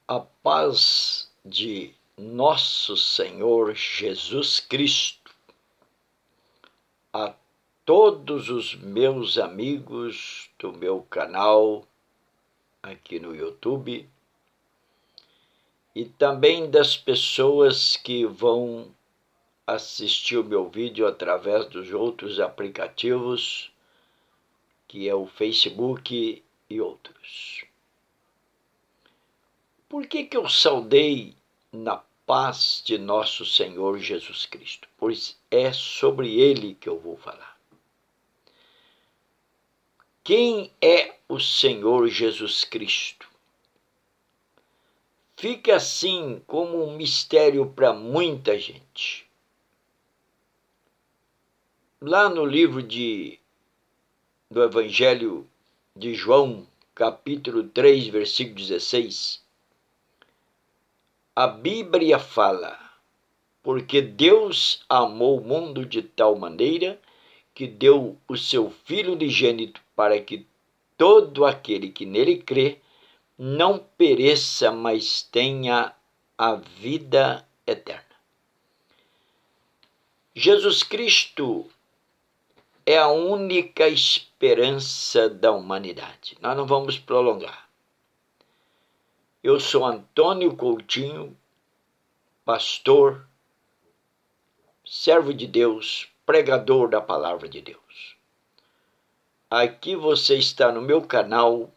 A paz de nosso Senhor Jesus Cristo a todos os meus amigos do meu canal aqui no YouTube e também das pessoas que vão assistir o meu vídeo através dos outros aplicativos, que é o Facebook e outros. Por que eu saudei na paz de nosso Senhor Jesus Cristo? Pois é sobre ele que eu vou falar. Quem é o Senhor Jesus Cristo? Fica assim como um mistério para muita gente. Lá no livro do Evangelho de João, capítulo 3, versículo 16, a Bíblia fala: porque Deus amou o mundo de tal maneira que deu o seu Filho unigênito para que todo aquele que nele crê não pereça, mas tenha a vida eterna. Jesus Cristo é a única esperança da humanidade. Nós não vamos prolongar. Eu sou Antônio Coutinho, pastor, servo de Deus, pregador da palavra de Deus. Aqui você está no meu canal.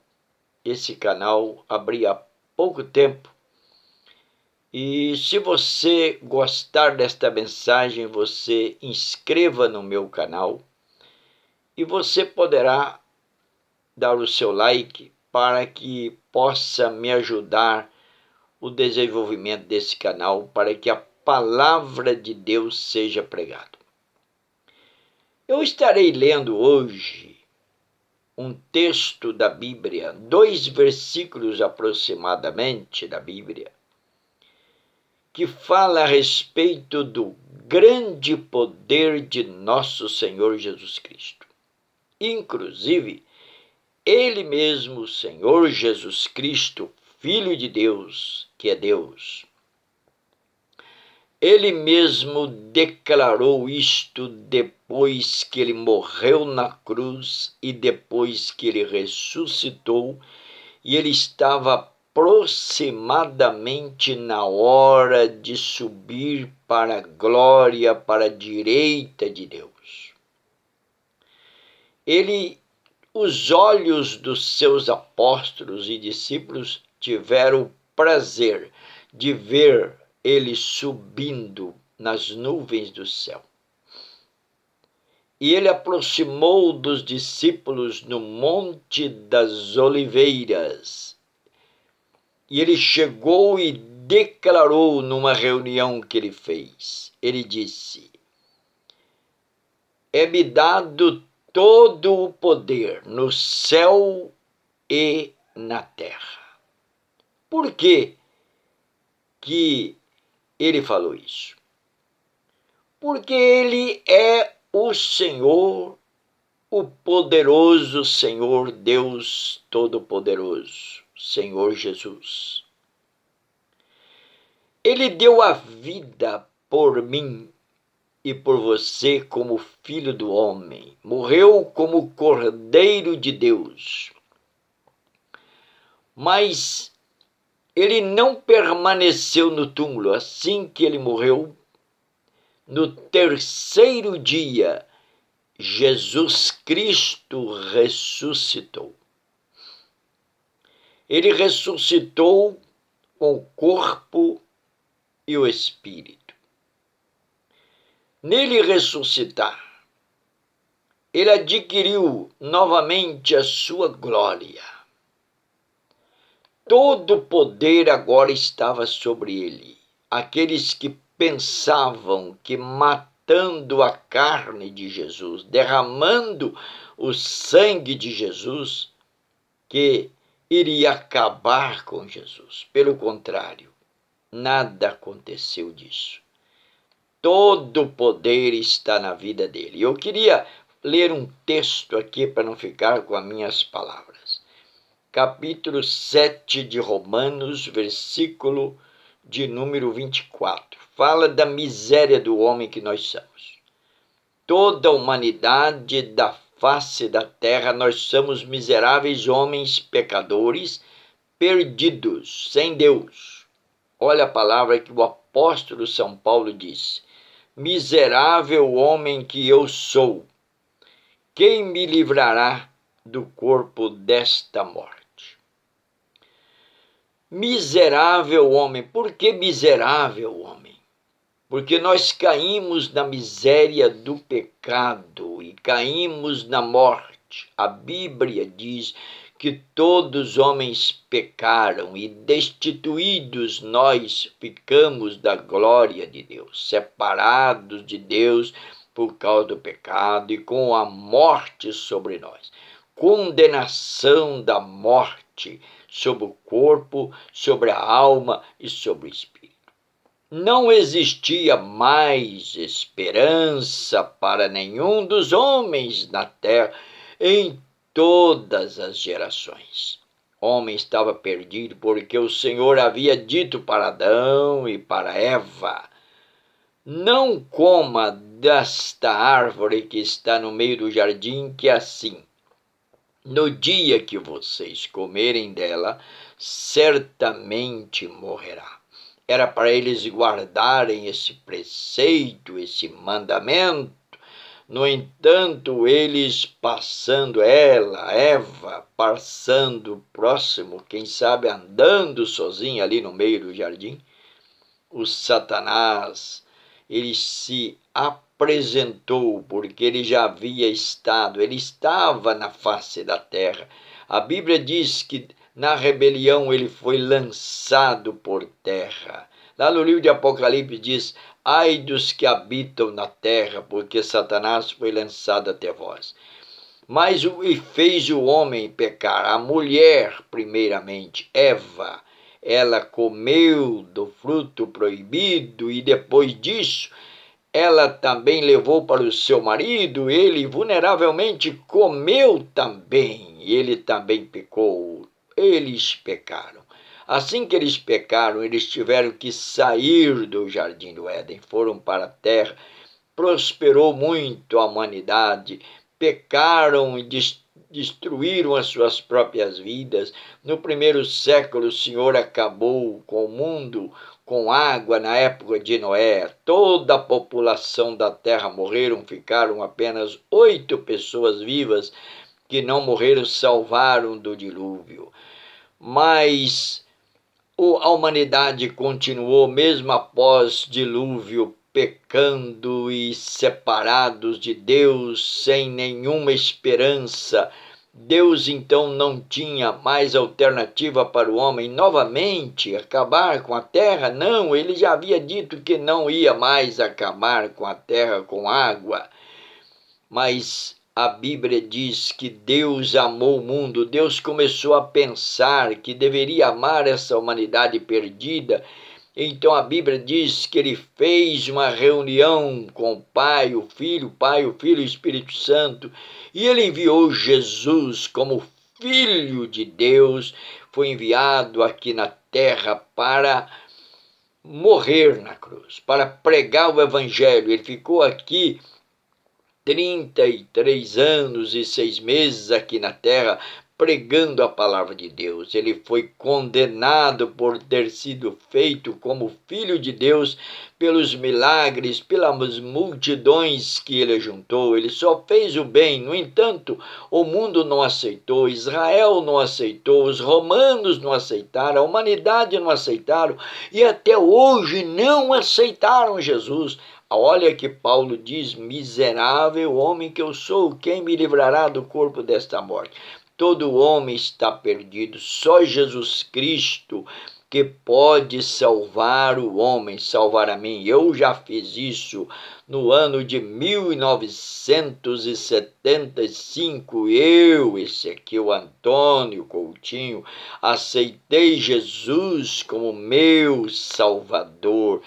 Esse canal abri há pouco tempo. E se você gostar desta mensagem, você inscreva no meu canal e você poderá dar o seu like para que possa me ajudar o desenvolvimento desse canal, para que a palavra de Deus seja pregada. Eu estarei lendo hoje um texto da Bíblia, 2 versículos aproximadamente da Bíblia, que fala a respeito do grande poder de nosso Senhor Jesus Cristo. Inclusive, ele mesmo, o Senhor Jesus Cristo, Filho de Deus, que é Deus, ele mesmo declarou isto depois que ele morreu na cruz e depois que ele ressuscitou, e ele estava aproximadamente na hora de subir para a glória, para a direita de Deus. Os olhos dos seus apóstolos e discípulos tiveram o prazer de ver ele subindo nas nuvens do céu. E ele aproximou dos discípulos no Monte das Oliveiras. E ele chegou e declarou numa reunião que ele fez. Ele disse: é-me dado todo o poder no céu e na terra. Por que ele falou isso? Porque ele é o Senhor, o poderoso Senhor Deus Todo-Poderoso, Senhor Jesus. Ele deu a vida por mim e por você como filho do homem. Morreu como Cordeiro de Deus. Mas ele não permaneceu no túmulo. Assim que ele morreu, no terceiro dia, Jesus Cristo ressuscitou. Ele ressuscitou com o corpo e o espírito. Nele ressuscitar, ele adquiriu novamente a sua glória. Todo o poder agora estava sobre ele. Aqueles que pensavam que matando a carne de Jesus, derramando o sangue de Jesus, que iria acabar com Jesus. Pelo contrário, nada aconteceu disso. Todo o poder está na vida dele. Eu queria ler um texto aqui para não ficar com as minhas palavras. capítulo 7 de Romanos, versículo de número 24. Fala da miséria do homem que nós somos. Toda a humanidade da face da terra, nós somos miseráveis homens pecadores, perdidos, sem Deus. Olha a palavra que o apóstolo São Paulo diz: miserável homem que eu sou, quem me livrará do corpo desta morte? Miserável homem. Por que miserável homem? Porque nós caímos na miséria do pecado e caímos na morte. A Bíblia diz que todos os homens pecaram e destituídos nós ficamos da glória de Deus, separados de Deus por causa do pecado e com a morte sobre nós. Condenação da morte sobre o corpo, sobre a alma e sobre o espírito. Não existia mais esperança para nenhum dos homens na terra em todas as gerações. O homem estava perdido porque o Senhor havia dito para Adão e para Eva: não coma desta árvore que está no meio do jardim, que é assim: no dia que vocês comerem dela, certamente morrerá. Era para eles guardarem esse preceito, esse mandamento. No entanto, eles passando Eva, passando próximo, quem sabe andando sozinho ali no meio do jardim, o Satanás, ele se apresentou, porque ele já havia estado, ele estava na face da terra. A Bíblia diz que na rebelião ele foi lançado por terra. Lá no livro de Apocalipse diz: ai dos que habitam na terra, porque Satanás foi lançado até vós. Mas fez o homem pecar, a mulher primeiramente, Eva. Ela comeu do fruto proibido e depois disso ela também levou para o seu marido, ele vulneravelmente comeu também, ele também pecou, eles pecaram. Assim que eles pecaram, eles tiveram que sair do jardim do Éden, foram para a terra, prosperou muito a humanidade, pecaram e destruíram as suas próprias vidas. No primeiro século, o Senhor acabou com o mundo com água na época de Noé. Toda a população da terra morreram, ficaram apenas 8 pessoas vivas que não morreram, salvaram do dilúvio. Mas a humanidade continuou, mesmo após dilúvio, pecando e separados de Deus, sem nenhuma esperança. Deus então não tinha mais alternativa para o homem novamente acabar com a terra. Não, ele já havia dito que não ia mais acabar com a terra com água. Mas a Bíblia diz que Deus amou o mundo. Deus começou a pensar que deveria amar essa humanidade perdida. Então a Bíblia diz que ele fez uma reunião com o Pai, o Filho e o Espírito Santo, e ele enviou Jesus como Filho de Deus, foi enviado aqui na terra para morrer na cruz, para pregar o Evangelho. Ele ficou aqui 33 anos e 6 meses aqui na terra, pregando a palavra de Deus. Ele foi condenado por ter sido feito como filho de Deus pelos milagres, pelas multidões que ele juntou. Ele só fez o bem. No entanto, o mundo não aceitou, Israel não aceitou, os romanos não aceitaram, a humanidade não aceitaram e até hoje não aceitaram Jesus. Olha que Paulo diz: miserável homem que eu sou, quem me livrará do corpo desta morte? Todo homem está perdido, só Jesus Cristo que pode salvar o homem, salvar a mim. Eu já fiz isso no ano de 1975. Esse aqui, o Antônio Coutinho, aceitei Jesus como meu Salvador.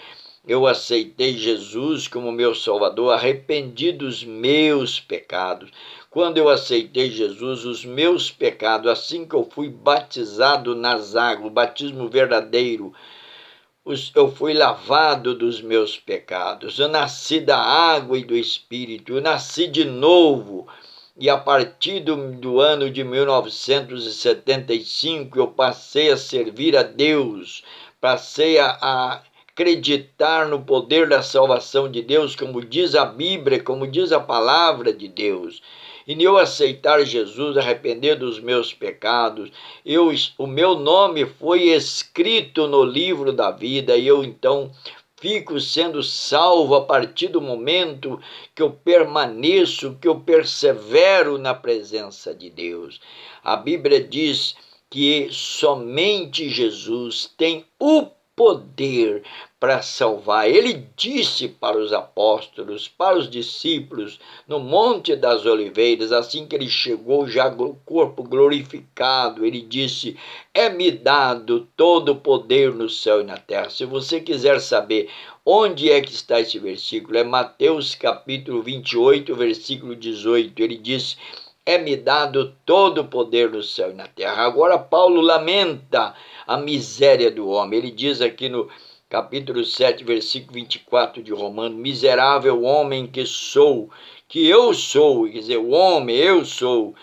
Eu aceitei Jesus como meu Salvador, arrependi dos meus pecados. quando eu aceitei Jesus, os meus pecados, assim que eu fui batizado nas águas, o batismo verdadeiro, eu fui lavado dos meus pecados, eu nasci da água e do Espírito, eu nasci de novo. E a partir do ano de 1975, eu passei a servir a Deus, passei a acreditar no poder da salvação de Deus, como diz a Bíblia, como diz a palavra de Deus. E eu aceitar Jesus, arrepender dos meus pecados, o meu nome foi escrito no livro da vida, e eu então fico sendo salvo a partir do momento que eu permaneço, que eu persevero na presença de Deus. A Bíblia diz que somente Jesus tem o poder para salvar. Ele disse para os apóstolos, para os discípulos, no Monte das Oliveiras, assim que ele chegou já com o corpo glorificado, ele disse: é-me dado todo o poder no céu e na terra. Se você quiser saber onde é que está esse versículo, é Mateus capítulo 28, versículo 18. Ele diz: é-me dado todo o poder no céu e na terra. Agora Paulo lamenta a miséria do homem. Ele diz aqui no capítulo 7, versículo 24 de Romanos: miserável homem que sou, que eu sou, quer dizer, o homem, eu sou,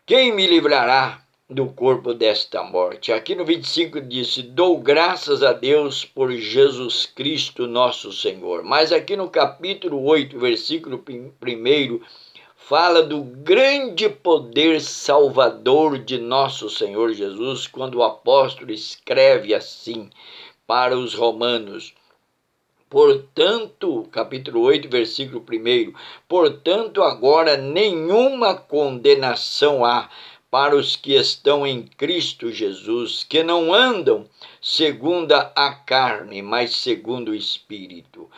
quem me livrará do corpo desta morte? Aqui no 25 disse: dou graças a Deus por Jesus Cristo nosso Senhor. Mas aqui no capítulo 8, versículo 1, fala do grande poder salvador de nosso Senhor Jesus, quando o apóstolo escreve assim para os romanos: portanto, capítulo 8, versículo 1, portanto agora nenhuma condenação há para os que estão em Cristo Jesus, que não andam segundo a carne, mas segundo o Espírito.